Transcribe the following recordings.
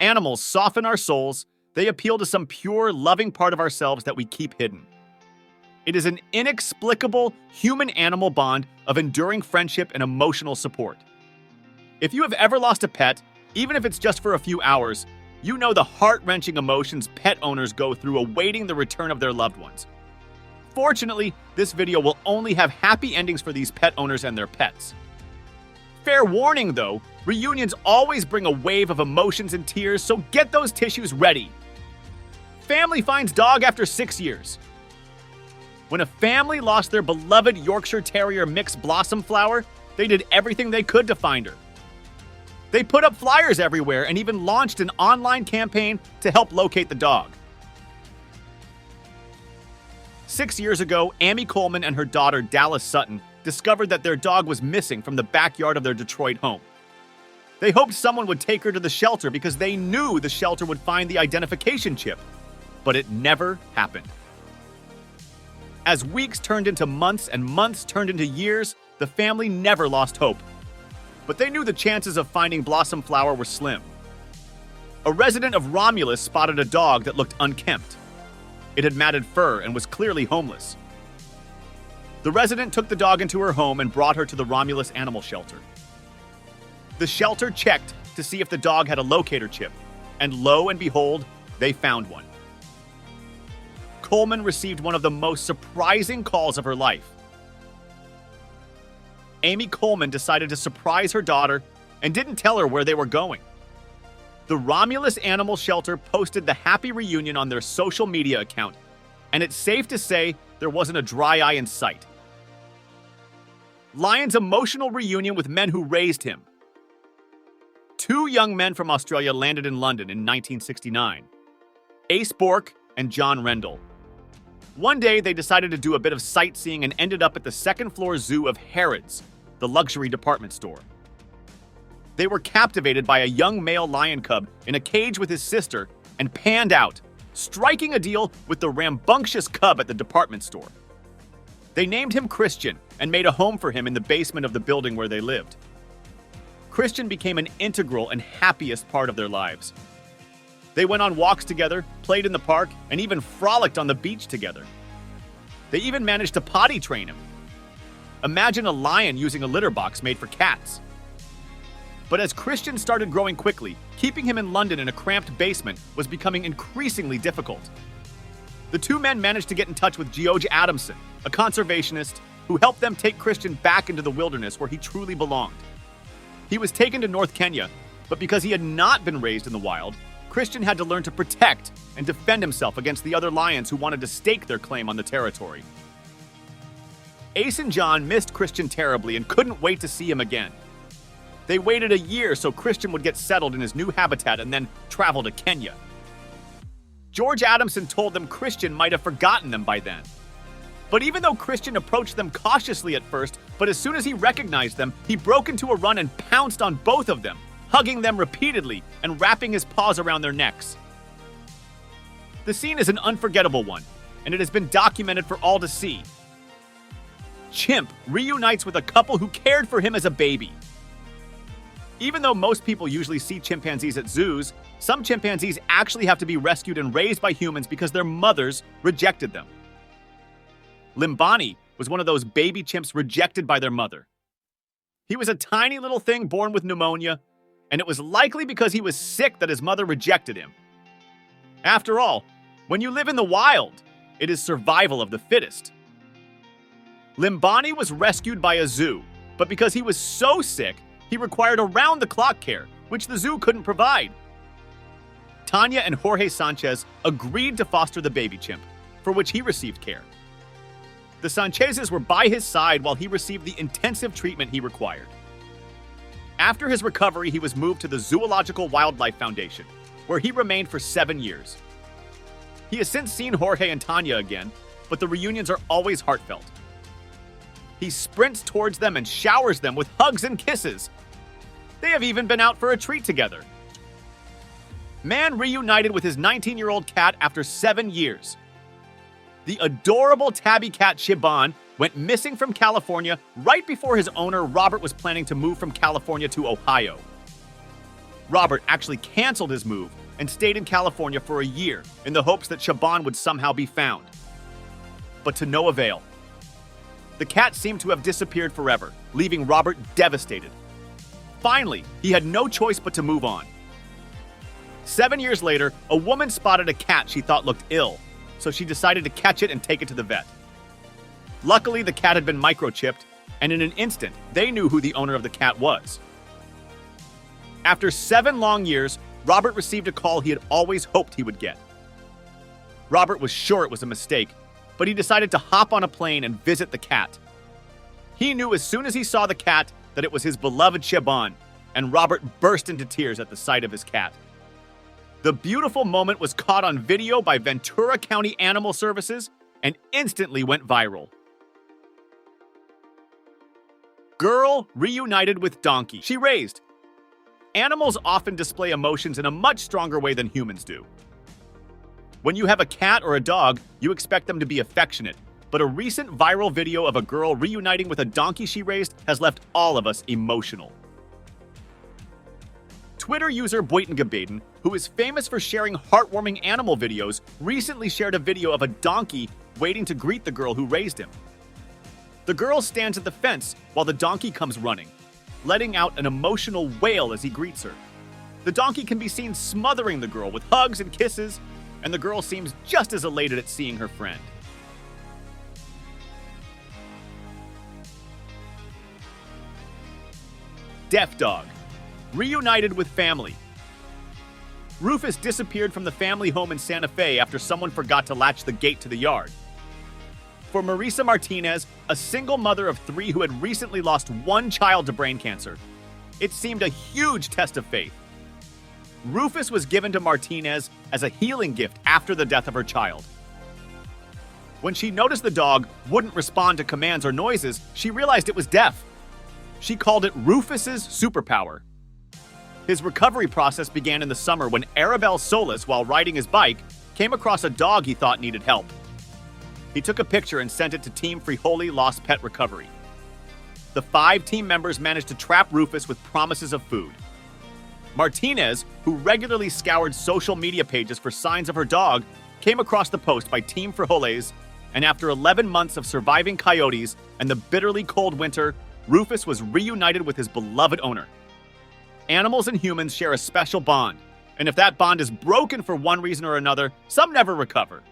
animals soften our souls, they appeal to some pure, loving part of ourselves that we keep hidden. It is an inexplicable human-animal bond of enduring friendship and emotional support. If you have ever lost a pet, even if it's just for a few hours, you know the heart-wrenching emotions pet owners go through awaiting the return of their loved ones. Fortunately, this video will only have happy endings for these pet owners and their pets. Fair warning though, reunions always bring a wave of emotions and tears, so get those tissues ready. Family finds dog after 6 years. When a family lost their beloved Yorkshire Terrier mix Blossom Flower, they did everything they could to find her. They put up flyers everywhere and even launched an online campaign to help locate the dog. 6 years ago, Amy Coleman and her daughter Dallas Sutton discovered that their dog was missing from the backyard of their Detroit home. They hoped someone would take her to the shelter because they knew the shelter would find the identification chip, but it never happened. As weeks turned into months and months turned into years, the family never lost hope. But they knew the chances of finding Blossom Flower were slim. A resident of Romulus spotted a dog that looked unkempt. It had matted fur and was clearly homeless. The resident took the dog into her home and brought her to the Romulus Animal Shelter. The shelter checked to see if the dog had a locator chip, and lo and behold, they found one. Coleman received one of the most surprising calls of her life. Amy Coleman decided to surprise her daughter and didn't tell her where they were going. The Romulus Animal Shelter posted the happy reunion on their social media account, and it's safe to say there wasn't a dry eye in sight. Lion's emotional reunion with men who raised him. 2 young men from Australia landed in London in 1969, Ace Bourke and John Rendell. One day, they decided to do a bit of sightseeing and ended up at the second-floor zoo of Harrods, the luxury department store. They were captivated by a young male lion cub in a cage with his sister and panned out, striking a deal with the rambunctious cub at the department store. They named him Christian and made a home for him in the basement of the building where they lived. Christian became an integral and happiest part of their lives. They went on walks together, played in the park, and even frolicked on the beach together. They even managed to potty train him. Imagine a lion using a litter box made for cats. But as Christian started growing quickly, keeping him in London in a cramped basement was becoming increasingly difficult. The 2 men managed to get in touch with George Adamson, a conservationist, who helped them take Christian back into the wilderness where he truly belonged. He was taken to North Kenya, but because he had not been raised in the wild, Christian had to learn to protect and defend himself against the other lions who wanted to stake their claim on the territory. Ace and John missed Christian terribly and couldn't wait to see him again. They waited a year so Christian would get settled in his new habitat and then travel to Kenya. George Adamson told them Christian might have forgotten them by then. But even though Christian approached them cautiously at first, but as soon as he recognized them, he broke into a run and pounced on both of them, hugging them repeatedly and wrapping his paws around their necks. The scene is an unforgettable one, and it has been documented for all to see. Chimp reunites with a couple who cared for him as a baby. Even though most people usually see chimpanzees at zoos, some chimpanzees actually have to be rescued and raised by humans because their mothers rejected them. Limbani was one of those baby chimps rejected by their mother. He was a tiny little thing born with pneumonia, and it was likely because he was sick that his mother rejected him. After all, when you live in the wild, it is survival of the fittest. Limbani was rescued by a zoo, but because he was so sick, he required around-the-clock care, which the zoo couldn't provide. Tanya and Jorge Sanchez agreed to foster the baby chimp, for which he received care. The Sanchezes were by his side while he received the intensive treatment he required. After his recovery, he was moved to the Zoological Wildlife Foundation, where he remained for 7 years. He has since seen Jorge and Tanya again, but the reunions are always heartfelt. He sprints towards them and showers them with hugs and kisses. They have even been out for a treat together. Man reunited with his 19-year-old cat after 7 years. The adorable tabby cat Shiban went missing from California right before his owner Robert was planning to move from California to Ohio. Robert actually canceled his move and stayed in California for a year in the hopes that Shaban would somehow be found. But to no avail. The cat seemed to have disappeared forever, leaving Robert devastated. Finally, he had no choice but to move on. 7 years later, a woman spotted a cat she thought looked ill, so she decided to catch it and take it to the vet. Luckily, the cat had been microchipped, and in an instant, they knew who the owner of the cat was. After 7 long years, Robert received a call he had always hoped he would get. Robert was sure it was a mistake, but he decided to hop on a plane and visit the cat. He knew as soon as he saw the cat that it was his beloved Shaban, and Robert burst into tears at the sight of his cat. The beautiful moment was caught on video by Ventura County Animal Services and instantly went viral. Girl reunited with donkey she raised. Animals often display emotions in a much stronger way than humans do. When you have a cat or a dog, you expect them to be affectionate, but a recent viral video of a girl reuniting with a donkey she raised has left all of us emotional. Twitter user Boytengebaden, who is famous for sharing heartwarming animal videos, recently shared a video of a donkey waiting to greet the girl who raised him. The girl stands at the fence while the donkey comes running, letting out an emotional wail as he greets her. The donkey can be seen smothering the girl with hugs and kisses, and the girl seems just as elated at seeing her friend. Deaf dog reunited with family. Rufus disappeared from the family home in Santa Fe after someone forgot to latch the gate to the yard. For Marisa Martinez, a single mother of 3 who had recently lost 1 child to brain cancer, it seemed a huge test of faith. Rufus was given to Martinez as a healing gift after the death of her child. When she noticed the dog wouldn't respond to commands or noises, she realized it was deaf. She called it Rufus's superpower. His recovery process began in the summer when Arabelle Solis, while riding his bike, came across a dog he thought needed help. He took a picture and sent it to Team Frijoli Lost Pet Recovery. The 5 team members managed to trap Rufus with promises of food. Martinez, who regularly scoured social media pages for signs of her dog, came across the post by Team Frijoles, and after 11 months of surviving coyotes and the bitterly cold winter, Rufus was reunited with his beloved owner. Animals and humans share a special bond, and if that bond is broken for one reason or another, some never recover.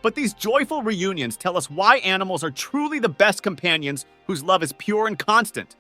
But these joyful reunions tell us why animals are truly the best companions whose love is pure and constant.